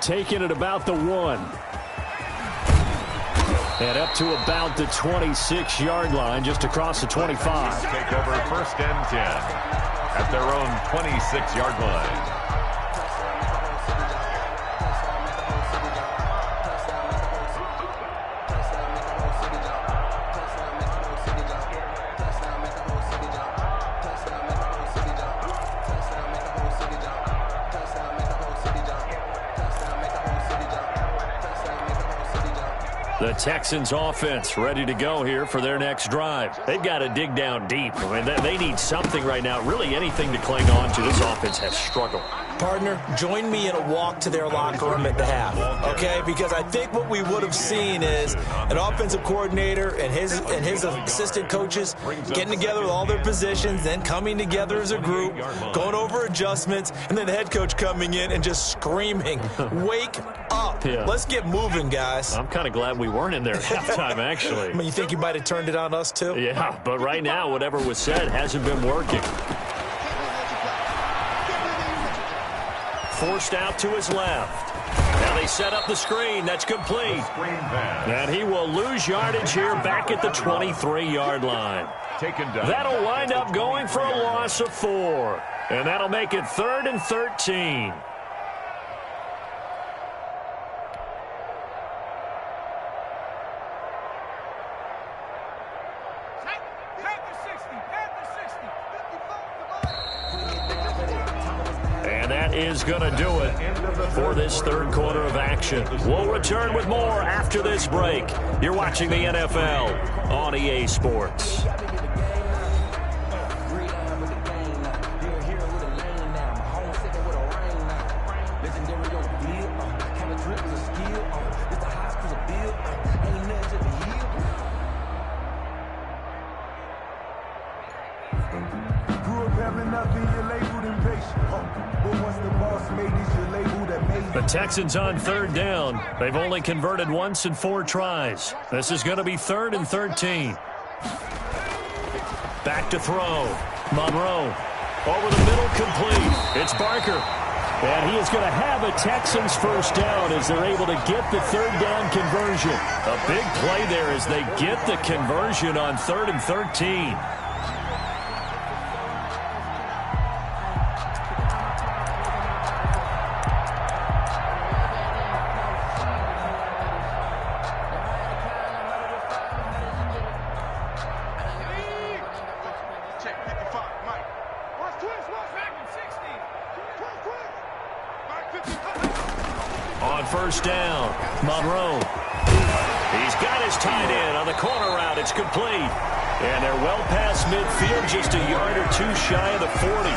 Speaker 1: Taking it about the 1. And up to about the 26-yard line, just across the 25.
Speaker 3: Take over 1st and 10 at their own 26-yard line.
Speaker 1: The Texans offense ready to go here for their next drive. They've got to dig down deep. I mean, they need something right now, really anything to cling on to. This offense has struggled.
Speaker 2: Partner, join me in a walk to their locker room at the half, okay? Because I think what we would have seen is an offensive coordinator and his assistant coaches getting together with all their positions, then coming together as a group, going over adjustments, and then the head coach coming in and just screaming, "Wake up.
Speaker 1: Yeah.
Speaker 2: Let's get moving, guys."
Speaker 1: I'm kind of glad we weren't in there at halftime, actually.
Speaker 2: I mean, you think you might have turned it on us, too?
Speaker 1: Yeah, but right now, whatever was said hasn't been working. Forced out to his left. Now they set up the screen. That's complete. And he will lose yardage here back at the 23-yard line. That'll wind up going for a loss of 4. And that'll make it 3rd and 13. And that is going to do it for this third quarter of action. We'll return with more after this break. You're watching the NFL on EA Sports. The Texans on third down. They've only converted once in 4 tries. This is going to be 3rd and 13. Back to throw. Monroe over the middle, complete. It's Barker. And he is going to have a Texans first down as they're able to get the third down conversion. A big play there as they get the conversion on 3rd and 13. On first down, Monroe. He's got his tight end on the corner route. It's complete. And they're well past midfield, just a yard or 2 shy of the 40.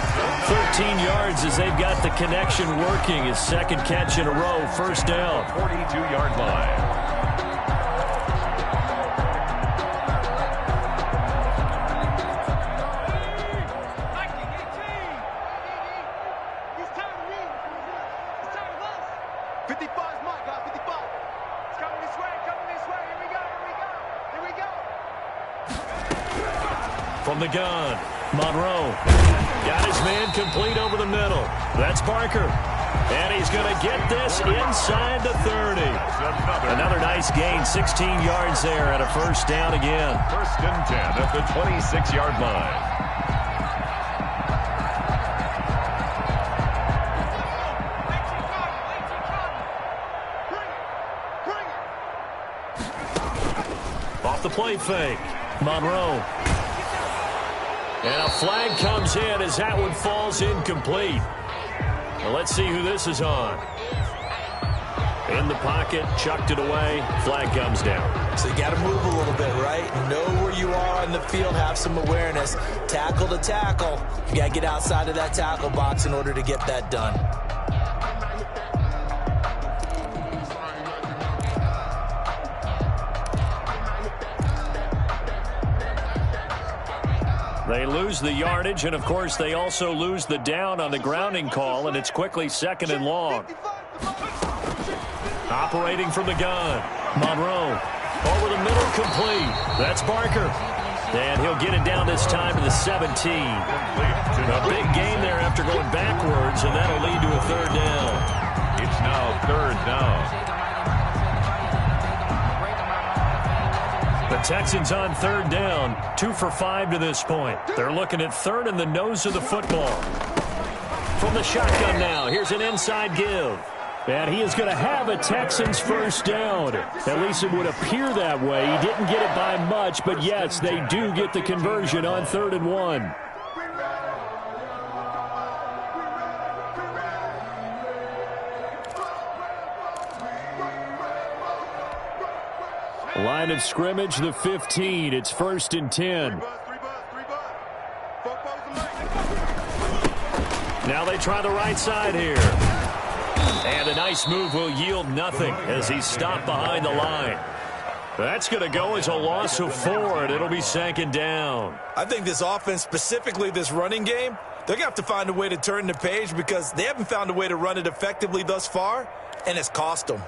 Speaker 1: 13 yards as they've got the connection working. His second catch in a row, first down.
Speaker 3: 42-yard line.
Speaker 1: From the gun, Monroe got his man complete over the middle. That's Barker. And he's going to get this inside the 30. Another nice gain, 16 yards there and a first down again.
Speaker 3: 1st and 10 at the 26-yard line.
Speaker 1: Off the play fake, Monroe. And a flag comes in as that one falls incomplete. Well, let's see who this is on. In the pocket, chucked it away, flag comes down.
Speaker 2: So you got to move a little bit, right? Know where you are on the field, have some awareness. Tackle to tackle. You got to get outside of that tackle box in order to get that done.
Speaker 1: They lose the yardage, and, of course, they also lose the down on the grounding call, and it's quickly 2nd and long. Operating from the gun, Monroe. Over the middle, complete. That's Barker. And he'll get it down this time to the 17. A big gain there after going backwards, and that'll lead to a third down.
Speaker 3: It's now 3rd down.
Speaker 1: The Texans on 3rd down, 2 for 5 to this point. They're looking at 3rd in the nose of the football. From the shotgun now, here's an inside give. And he is going to have a Texans first down. At least it would appear that way. He didn't get it by much, but yes, they do get the conversion on 3rd and 1. Line of scrimmage, the 15. It's 1st and 10. Now they try the right side here. And a nice move will yield nothing as he's stopped behind the line. That's going to go as a loss of 4, and it'll be 2nd down.
Speaker 2: I think this offense, specifically this running game, they're going to have to find a way to turn the page because they haven't found a way to run it effectively thus far, and it's cost them.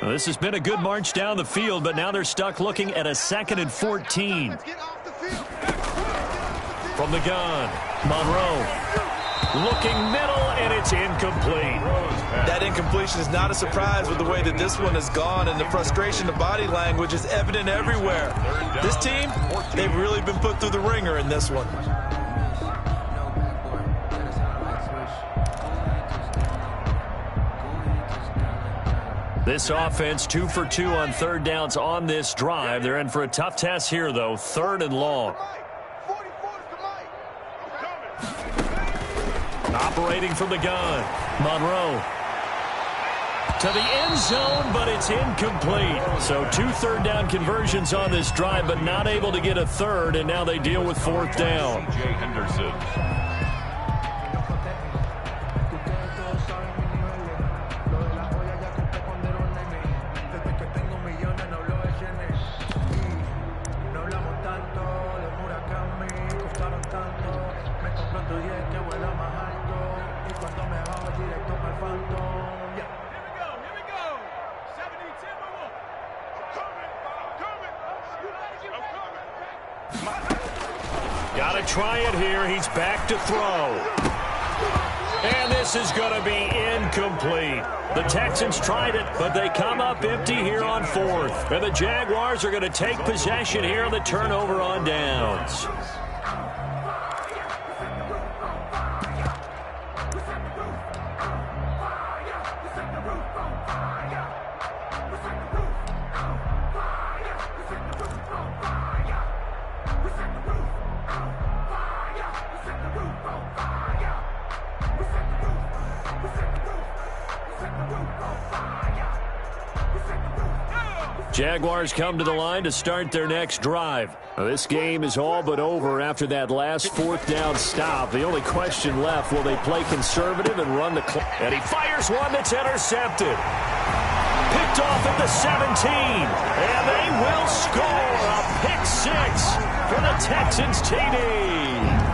Speaker 1: Well, this has been a good march down the field, but now they're stuck looking at a 2nd and 14. From the gun, Monroe looking middle, and it's incomplete.
Speaker 2: That incompletion is not a surprise with the way that this one has gone, and the frustration of body language is evident everywhere. This team, they've really been put through the ringer in this one.
Speaker 1: This offense 2 for 2 on 3rd downs on this drive. They're in for a tough test here, though. 3rd and long. Operating from the gun. Monroe to the end zone, but it's incomplete. So 2 3rd down conversions on this drive, but not able to get a 3rd, and now they deal with 4th down.
Speaker 3: C.J. Henderson.
Speaker 1: Got to try it here. He's back to throw. And this is going to be incomplete. The Texans tried it, but they come up empty here on 4th. And the Jaguars are going to take possession here on the turnover on downs. Jaguars come to the line to start their next drive. Now, this game is all but over after that last 4th down stop. The only question left, will they play conservative and run the clock? And he fires one that's intercepted. Picked off at the 17. And they will score a pick 6 for the Texans TD.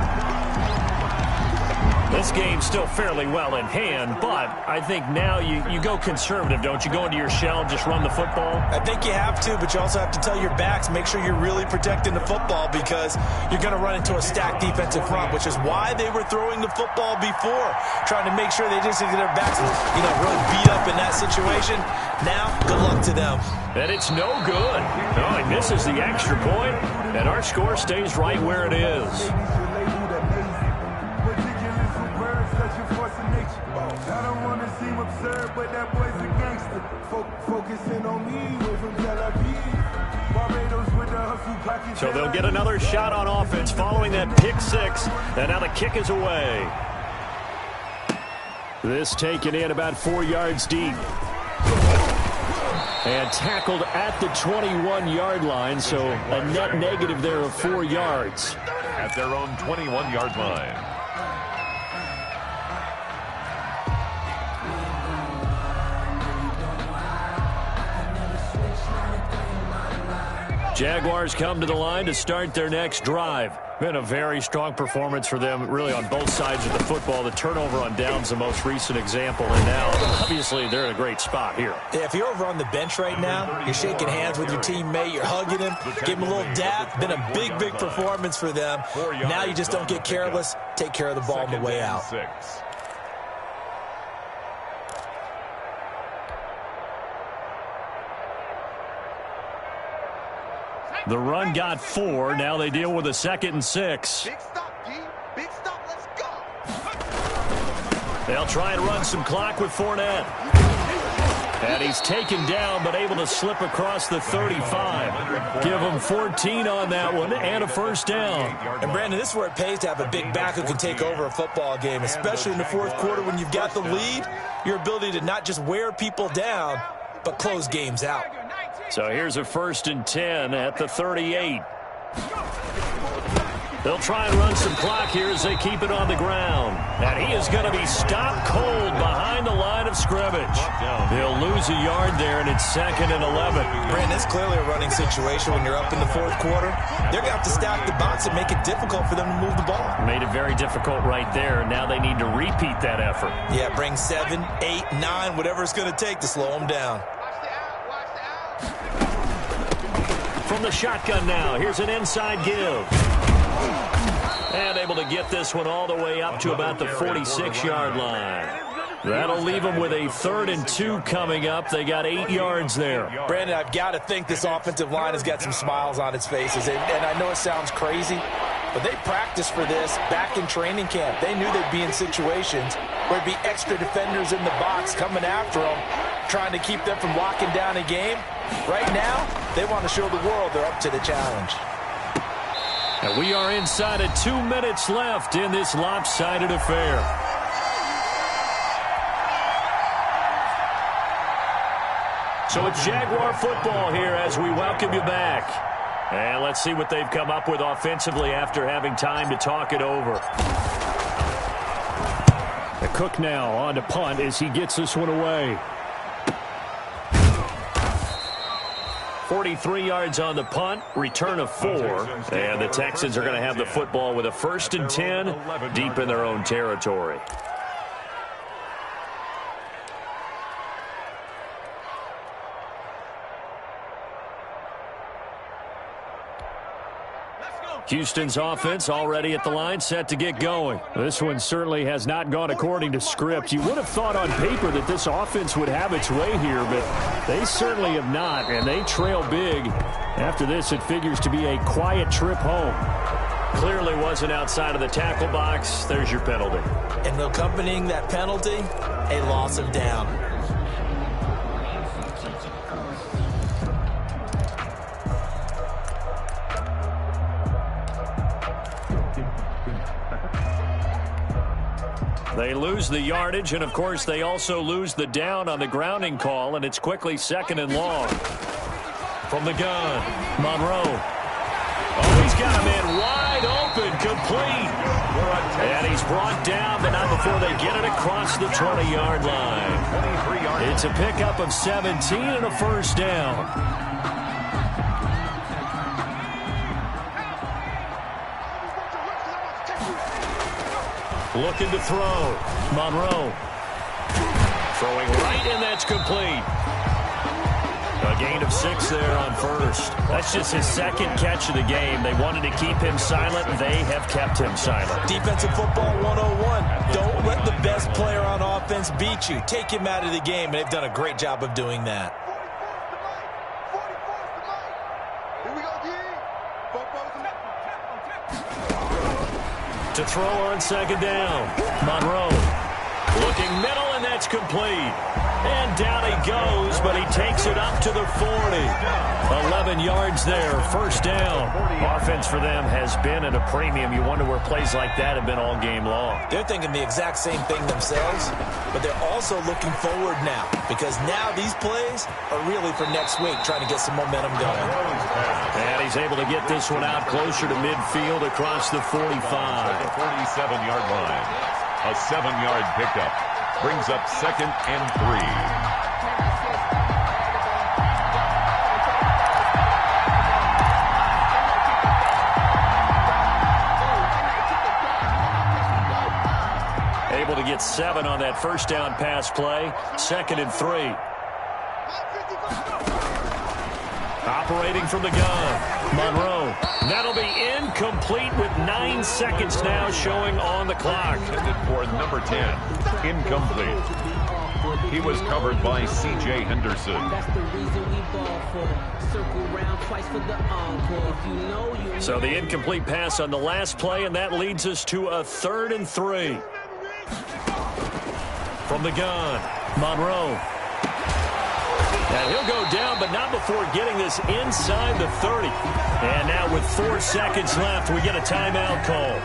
Speaker 1: This game's still fairly well in hand, but I think now you go conservative, don't you? Go into your shell and just run the football?
Speaker 2: I think you have to, but you also have to tell your backs, make sure you're really protecting the football because you're going to run into a stacked defensive front, which is why they were throwing the football before, trying to make sure they didn't get their backs, really beat up in that situation. Now, good luck to them.
Speaker 1: And it's no good. No, he misses the extra point, and our score stays right where it is.
Speaker 5: I don't want to seem absurd, but that boy's a gangster. Focusing on me, way from Tel Aviv. Barbados with the hustle pocket.
Speaker 1: So they'll get another shot on offense following that pick 6, and now the kick is away. This taken in about 4 yards deep. And tackled at the 21-yard line, so a net negative there of 4 yards.
Speaker 3: At their own 21-yard line.
Speaker 1: Jaguars come to the line to start their next drive. Been a very strong performance for them, really, on both sides of the football. The turnover on downs, the most recent example, and now, obviously, they're in a great spot here.
Speaker 2: Yeah, if you're over on the bench right now, you're shaking hands with your teammate, you're hugging him, give him a little dap. Been a big, big performance for them. Now you just don't get careless. Take care of the ball on the way out.
Speaker 3: 6.
Speaker 1: The run got 4. Now they deal with a 2nd and 6.
Speaker 5: Big stop, D. Big stop. Let's go.
Speaker 1: They'll try and run some clock with Fournette. And he's taken down, but able to slip across the 35. Give him 14 on that one and a 1st down.
Speaker 2: And, Brandon, this is where it pays to have a big back who can take over a football game, especially in the 4th quarter when you've got the lead. Your ability to not just wear people down, but close games out.
Speaker 1: So here's a 1st and 10 at the 38. They'll try and run some clock here as they keep it on the ground. And he is going to be stopped cold behind the line of scrimmage. He'll lose a yard there, and it's 2nd and 11.
Speaker 2: Brandon, it's clearly a running situation when you're up in the 4th quarter. They're going to have to stack the box and make it difficult for them to move the ball.
Speaker 1: Made it very difficult right there, and now they need to repeat that effort.
Speaker 2: Yeah, bring 7, 8, 9, whatever it's going to take to slow them down.
Speaker 1: From the shotgun now, here's an inside give. And able to get this one all the way up to about the 46-yard line. That'll leave them with a 3rd and 2 coming up. They got 8 yards there.
Speaker 2: Brandon, I've got to think this offensive line has got some smiles on its faces. And I know it sounds crazy, but they practiced for this back in training camp. They knew they'd be in situations where there'd be extra defenders in the box coming after them, trying to keep them from locking down a game. Right now, they want to show the world they're up to the challenge.
Speaker 1: And we are inside of 2 minutes left in this lopsided affair. So it's Jaguar football here as we welcome you back. And let's see what they've come up with offensively after having time to talk it over. The Cook now on to punt as he gets this one away. 43 yards on the punt, return of 4. And the Texans are going to have the football with a 1st and 10 deep in their own territory. Houston's offense already at the line, set to get going. This one certainly has not gone according to script. You would have thought on paper that this offense would have its way here, but they certainly have not, and they trail big. After this, it figures to be a quiet trip home. Clearly wasn't outside of the tackle box. There's your penalty.
Speaker 2: And accompanying that penalty, a loss of down.
Speaker 1: They lose the yardage, and, of course, they also lose the down on the grounding call, and it's quickly 2nd and long. From the gun, Monroe. Oh, he's got him in wide open, complete. And he's brought down, but not before they get it across the 20-yard line. It's a pickup of 17 and a 1st down. Looking to throw. Monroe. Throwing right, and that's complete. A gain of 6 there on 1st. That's just his 2nd catch of the game. They wanted to keep him silent. They have kept him silent.
Speaker 2: Defensive football 101. Don't let the best player on offense beat you. Take him out of the game, and they've done a great job of doing that.
Speaker 1: To throw on 2nd down. Monroe looking middle, and that's complete. And down he goes, but he takes it up to the 40. 11 yards there, 1st down. Offense for them has been at a premium. You wonder where plays like that have been all game long.
Speaker 2: They're thinking the exact same thing themselves, but they're also looking forward now, because now these plays are really for next week, trying to get some momentum going.
Speaker 1: And he's able to get this one out closer to midfield across the 45.
Speaker 3: At the 47-yard line. A 7-yard pickup brings up 2nd and 3.
Speaker 1: Able to get 7 on that 1st down pass play. 2nd and 3. Operating from the gun. Monroe. That'll be incomplete with 9 seconds now showing on the clock.
Speaker 3: Intended for number 10. Incomplete. He was covered by C.J. Henderson.
Speaker 4: That's the reason we ball for. Circle round twice for the encore. If you know, you
Speaker 1: So the incomplete pass on the last play, and that leads us to a 3rd and 3. From the gun, Monroe. And he'll go down, but not before getting this inside the 30. And now with 4 seconds left, we get a timeout call.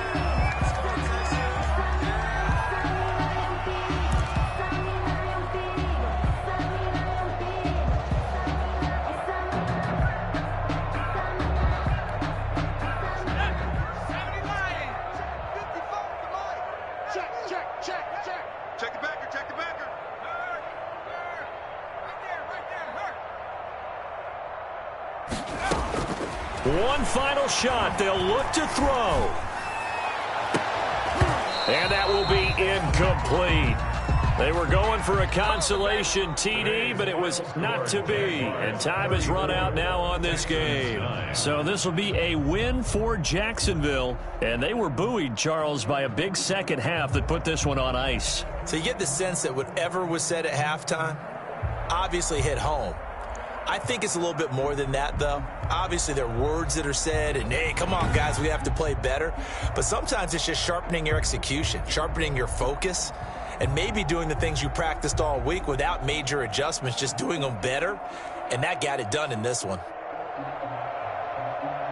Speaker 7: Check the backer, check the backer.
Speaker 1: One final shot. They'll look to throw. And that will be incomplete. They were going for a consolation TD, but it was not to be. And time has run out now on this game. So this will be a win for Jacksonville. And they were buoyed, Charles, by a big second half that put this one on ice.
Speaker 2: So you get the sense that whatever was said at halftime obviously hit home. I think it's a little bit more than that, though. Obviously, there are words that are said, and, hey, come on, guys, we have to play better. But sometimes it's just sharpening your execution, sharpening your focus, and maybe doing the things you practiced all week without major adjustments, just doing them better. And that got it done in this one.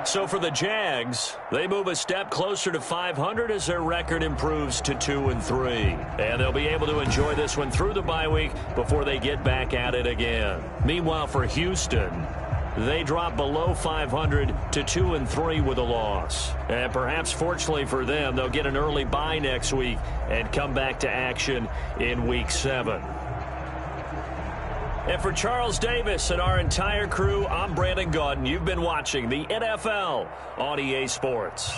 Speaker 1: So for the Jags, they move a step closer to 500 as their record improves to 2-3. And they'll be able to enjoy this one through the bye week before they get back at it again. Meanwhile, for Houston, they drop below 500 to 2-3 with a loss. And perhaps fortunately for them, they'll get an early bye next week and come back to action in Week 7. And for Charles Davis and our entire crew, I'm Brandon Gaudin. You've been watching the NFL on EA Sports.